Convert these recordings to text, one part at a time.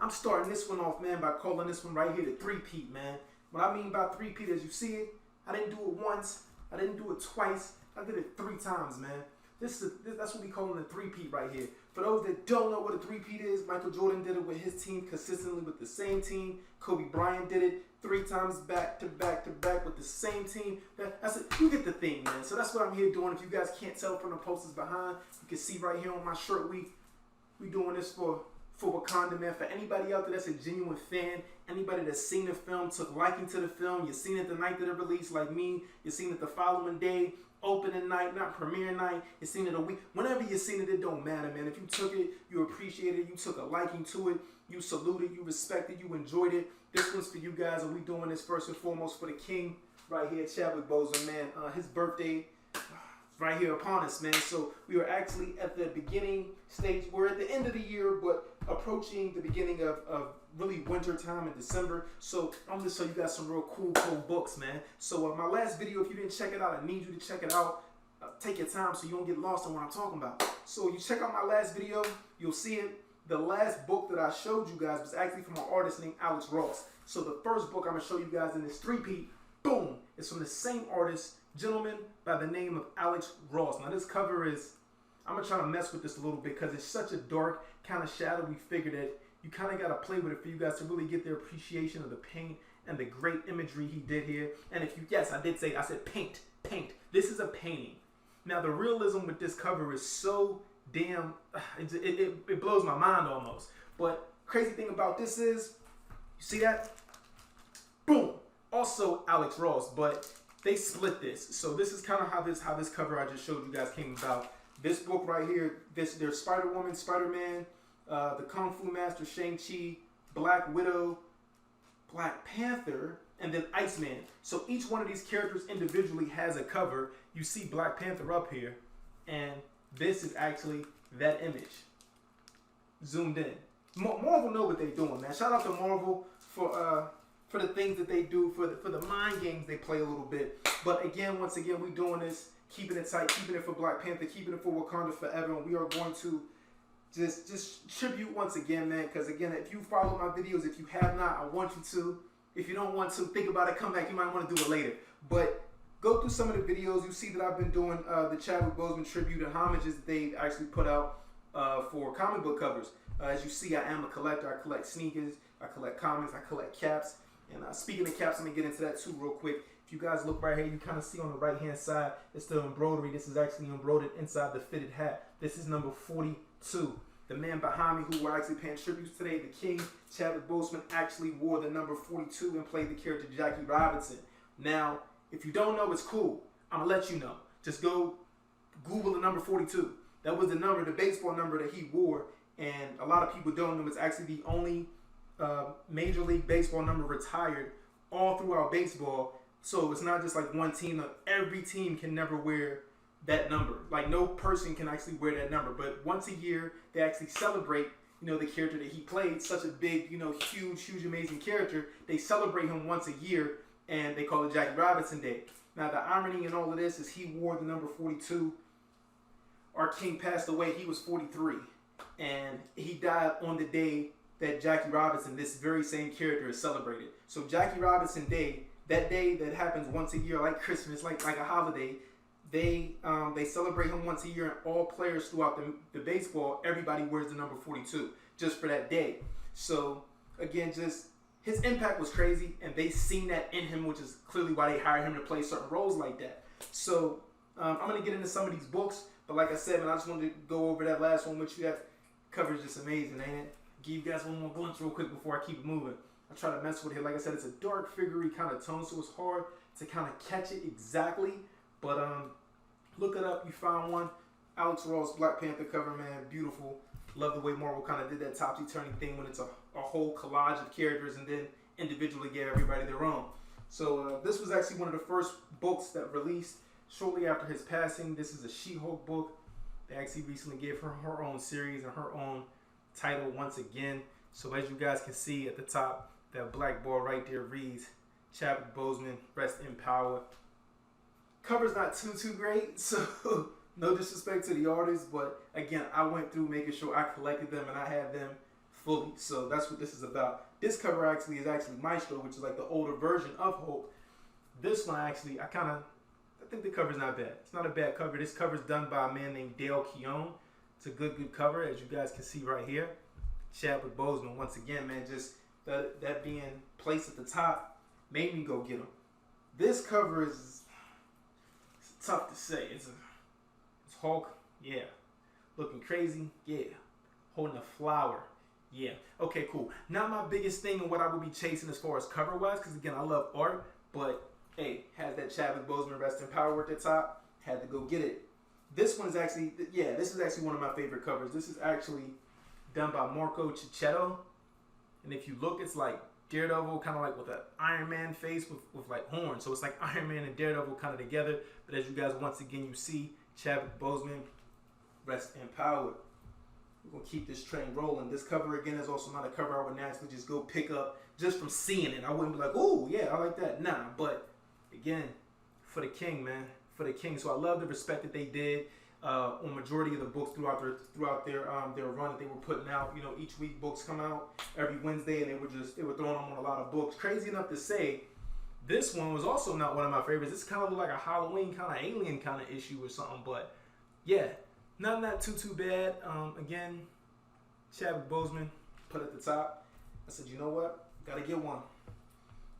I'm starting this one off, man, by calling this one right here the three-peat, man. What I mean by three-peat, as you see it, I didn't do it once, I didn't do it twice, I did it 3 times, man. That's what we call the three-peat right here. For those that don't know what a three-peat is, Michael Jordan did it with his team consistently with the same team. Kobe Bryant did it 3 times back to back to back with the same team. That's it. You get the thing, man. So that's what I'm here doing. If you guys can't tell from the posters behind, you can see right here on my shirt, we doing this for Wakanda, man. For anybody out there that's a genuine fan, anybody that's seen the film, took liking to the film, you seen it the night that it released like me, you seen it the following day, opening night, not premiere night, you seen it a week. Whenever you seen it, it don't matter, man. If you took it, you appreciated it, you took a liking to it, you saluted, you respected, you enjoyed it. This one's for you guys, and we doing this first and foremost for the king right here, Chadwick Boseman, man. His birthday right here upon us, man. So we are actually at the beginning stage. We're at the end of the year, but approaching the beginning of really winter time in December. So I'm gonna show you guys some real cool books, man. So my last video, if you didn't check it out, I need you to check it out. Take your time so you don't get lost in what I'm talking about. So you check out my last video, you'll see it. The last book that I showed you guys was actually from an artist named Alex Ross. So the first book I'm gonna show you guys in this three-peat, boom, is from the same artist, gentleman by the name of Alex Ross. Now this cover is, I'm gonna try to mess with this a little bit because it's such a dark, kind of shadowy figure that you kind of gotta play with it for you guys to really get the appreciation of the paint and the great imagery he did here. And if you, yes, I said paint. This is a painting. Now the realism with this cover is so damn, it blows my mind almost. But crazy thing about this is, you see that? Boom. Also Alex Ross, but they split this. So this is kind of how this cover I just showed you guys came about. This book right here, there's Spider-Woman, Spider-Man, the Kung Fu Master, Shang-Chi, Black Widow, Black Panther, and then Iceman. So each one of these characters individually has a cover. You see Black Panther up here, and this is actually that image. Zoomed in. Marvel know what they're doing, man. Shout out to Marvel for the things that they do, for the mind games they play a little bit. But again, once again, we doing this, keeping it tight, keeping it for Black Panther, keeping it for Wakanda forever, and we are going to just tribute once again, man. Because again, if you follow my videos, if you have not, I want you to. If you don't want to, think about it, come back. You might want to do it later. But go through some of the videos. You see that I've been doing the Chadwick Boseman tribute and homages that they actually put out for comic book covers. As you see, I am a collector. I collect sneakers. I collect comics. I collect caps. And speaking of caps, I'm going to get into that too real quick. If you guys look right here, you kind of see on the right-hand side, it's the embroidery. This is actually embroidered inside the fitted hat. This is number 42. The man behind me who we're actually paying tributes today, the king, Chadwick Boseman, actually wore the number 42 and played the character Jackie Robinson. Now, if you don't know, it's cool. I'm going to let you know. Just go Google the number 42. That was the number, the baseball number that he wore. And a lot of people don't know it's actually the only Major League Baseball number retired all throughout baseball. So it's not just like one team. Every team can never wear that number. Like no person can actually wear that number. But once a year, they actually celebrate, the character that he played. Such a big, huge, amazing character. They celebrate him once a year, and they call it Jackie Robinson Day. Now the irony in all of this is he wore the number 42. Our king passed away. He was 43, and he died on the day that Jackie Robinson, this very same character, is celebrated. So Jackie Robinson Day, that day that happens once a year, like Christmas, like a holiday, they celebrate him once a year, and all players throughout the baseball, everybody wears the number 42 just for that day. So again, just his impact was crazy, and they seen that in him, which is clearly why they hired him to play certain roles like that. So I'm gonna get into some of these books, but like I said, man, I just wanted to go over that last one with you. That cover is just amazing, ain't it? Give you guys one more glimpse real quick before I keep it moving. I try to mess with it. Like I said, it's a dark, figurey kind of tone, so it's hard to kind of catch it exactly. But look it up. You found one. Alex Ross, Black Panther cover, man. Beautiful. Love the way Marvel kind of did that topsy-turvy thing when it's a whole collage of characters and then individually gave everybody their own. So this was actually one of the first books that released shortly after his passing. This is a She-Hulk book. They actually recently gave her her own series and her own title once again. So as you guys can see at the top, that black bar right there reads Chadwick Boseman, rest in power. Cover's not too great, so no disrespect to the artists, but again, I went through making sure I collected them and I had them fully. So that's what this is about. This cover actually is Maestro, which is like the older version of Hulk. This one actually, I think the cover's not bad. It's not a bad cover. This cover's done by a man named Dale Keown. It's a good cover, as you guys can see right here. Chadwick Boseman, once again, man, just that being placed at the top made me go get him. This cover is tough to say. It's Hulk, yeah. Looking crazy, yeah. Holding a flower, yeah. Okay, cool. Not my biggest thing and what I would be chasing as far as cover wise, because again, I love art, but hey, has that Chadwick Boseman Rest in Power at the top. Had to go get it. This one is actually, yeah, this is actually one of my favorite covers. This is actually done by Marco Cicchetto. And if you look, it's like Daredevil, kind of like with an Iron Man face with like horns. So it's like Iron Man and Daredevil kind of together. But as you guys, once again, you see Chadwick Boseman, Rest in Power. We're going to keep this train rolling. This cover, again, is also not a cover I would naturally just go pick up just from seeing it. I wouldn't be like, oh, yeah, I like that. Nah, but again, for the king, man. For the king. So I love the respect that they did on majority of the books throughout their run that they were putting out. You know, each week books come out every Wednesday, and they were throwing them on a lot of books. Crazy enough to say, this one was also not one of my favorites. This kind of looked like a Halloween kind of alien kind of issue or something, but yeah, not too bad. Again, Chadwick Boseman put at the top. I said, you know what? Gotta get one.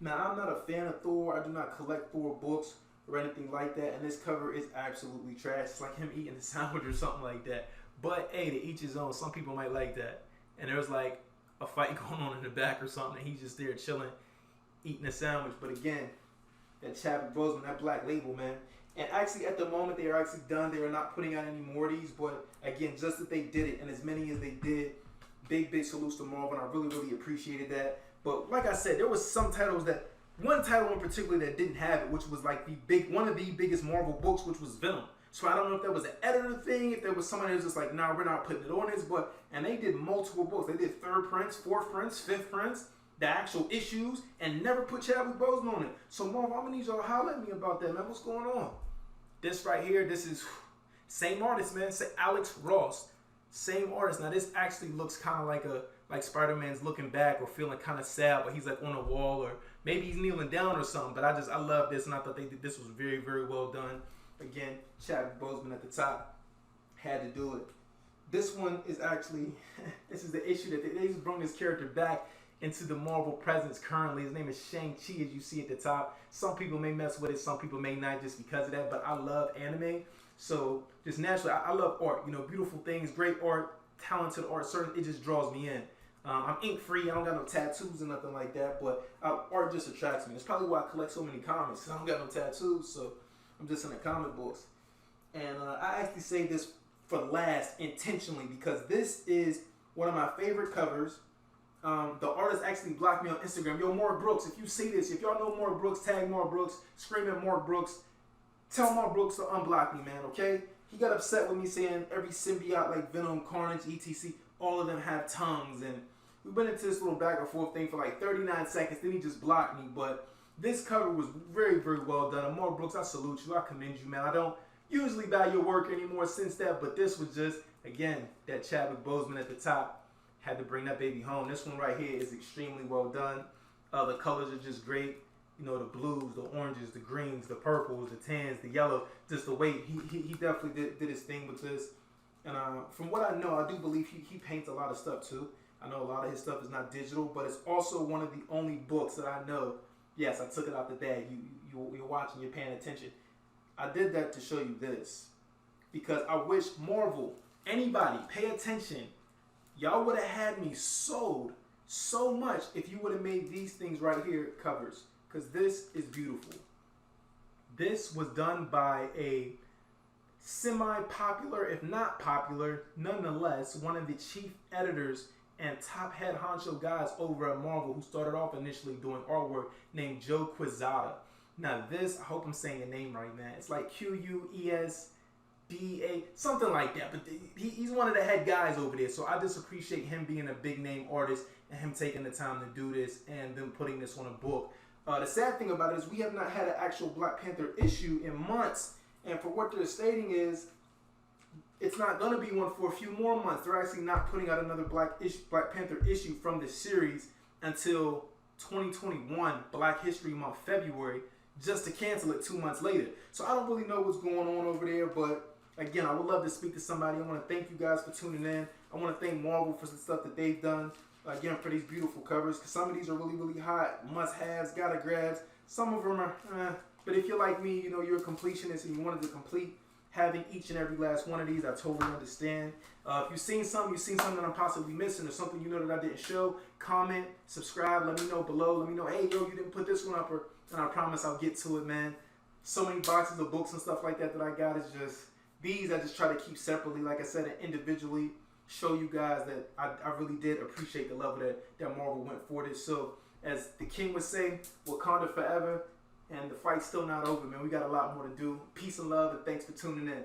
Now, I'm not a fan of Thor. I do not collect Thor books or anything like that, and this cover is absolutely trash. It's like him eating a sandwich or something like that. But hey, to each his own. Some people might like that. And there's like a fight going on in the back or something, and he's just there chilling, eating a sandwich. But again, that Chadwick Boseman, that Black Label, man. And actually, at the moment, they are actually done. They are not putting out any more of these. But again, just that they did it, and as many as they did, big salutes to Marvel, and I really appreciated that. But like I said, there was some titles that, one title in particular that didn't have it, which was like one of the biggest Marvel books, which was Venom. So I don't know if that was an editor thing, if there was someone that was just like, nah, we're not putting it on this, and they did multiple books. They did 3rd prints, 4th prints, 5th prints, the actual issues, and never put Chadwick Boseman on it. So Marvel, I'm gonna need y'all to holler at me about that, man. What's going on? This right here, this is same artist, man. Say Alex Ross, same artist. Now this actually looks kind of like Spider-Man's looking back or feeling kind of sad, but he's like on a wall, or maybe he's kneeling down or something. But I love this, and I thought this was very well done. Again, Chadwick Boseman at the top, had to do it. This one is actually, this is the issue that they just brought this character back into the Marvel presence currently. His name is Shang-Chi, as you see at the top. Some people may mess with it, some people may not, just because of that, but I love anime. So just naturally, I love art, you know, beautiful things, great art, talented art, it just draws me in. I'm ink free, I don't got no tattoos or nothing like that, but art just attracts me. That's probably why I collect so many comics, because I don't got no tattoos, so I'm just in the comic books. And I actually say this for last intentionally, because this is one of my favorite covers. The artist actually blocked me on Instagram. Yo, Mark Brooks, if you see this, if y'all know Mark Brooks, tag Mark Brooks, scream at Mark Brooks, tell Mark Brooks to unblock me, man, okay? He got upset with me saying every symbiote like Venom, Carnage, etc., all of them have tongues, and we've been into this little back and forth thing for like 39 seconds, then he just blocked me. But this cover was very well done. And Mark Brooks, I salute you, I commend you, man. I don't usually buy your work anymore since that, but this was just, again, that Chadwick Boseman at the top. Had to bring that baby home. This one right here is extremely well done. The colors are just great. You know, the blues, the oranges, the greens, the purples, the tans, the yellow. Just the way he definitely did his thing with this. And from what I know, I do believe he paints a lot of stuff too. I know a lot of his stuff is not digital, but it's also one of the only books that I know. Yes, I took it out the bag. You're watching, you're paying attention. I did that to show you this, because I wish Marvel, anybody, pay attention. Y'all would have had me sold so much if you would have made these things right here covers, because this is beautiful. This was done by a semi-popular, if not popular, nonetheless, one of the chief editors and top head honcho guys over at Marvel, who started off initially doing artwork, named Joe Quesada. Now this, I hope I'm saying your name right, man. It's like Quesada, something like that. But he's one of the head guys over there. So I just appreciate him being a big name artist and him taking the time to do this and then putting this on a book. The sad thing about it is we have not had an actual Black Panther issue in months. And for what they're stating is, it's not going to be one for a few more months. They're actually not putting out another Black Panther issue from this series until 2021, Black History Month, February, just to cancel it 2 months later. So I don't really know what's going on over there, but again, I would love to speak to somebody. I want to thank you guys for tuning in. I want to thank Marvel for the stuff that they've done, again, for these beautiful covers, because some of these are really, really hot, must-haves, gotta grabs. Some of them are, but if you're like me, you know, you're a completionist and you wanted to complete having each and every last one of these, I totally understand. If you've seen something that I'm possibly missing, or something you know that I didn't show, comment, subscribe, let me know below. Let me know, hey, yo, you didn't put this one up, and I promise I'll get to it, man. So many boxes of books and stuff like that I got. Is just, these I just try to keep separately, like I said, and individually show you guys that I really did appreciate the level that Marvel went for this. So, as the King would say, Wakanda forever. And the fight's still not over, man. We got a lot more to do. Peace and love, and thanks for tuning in.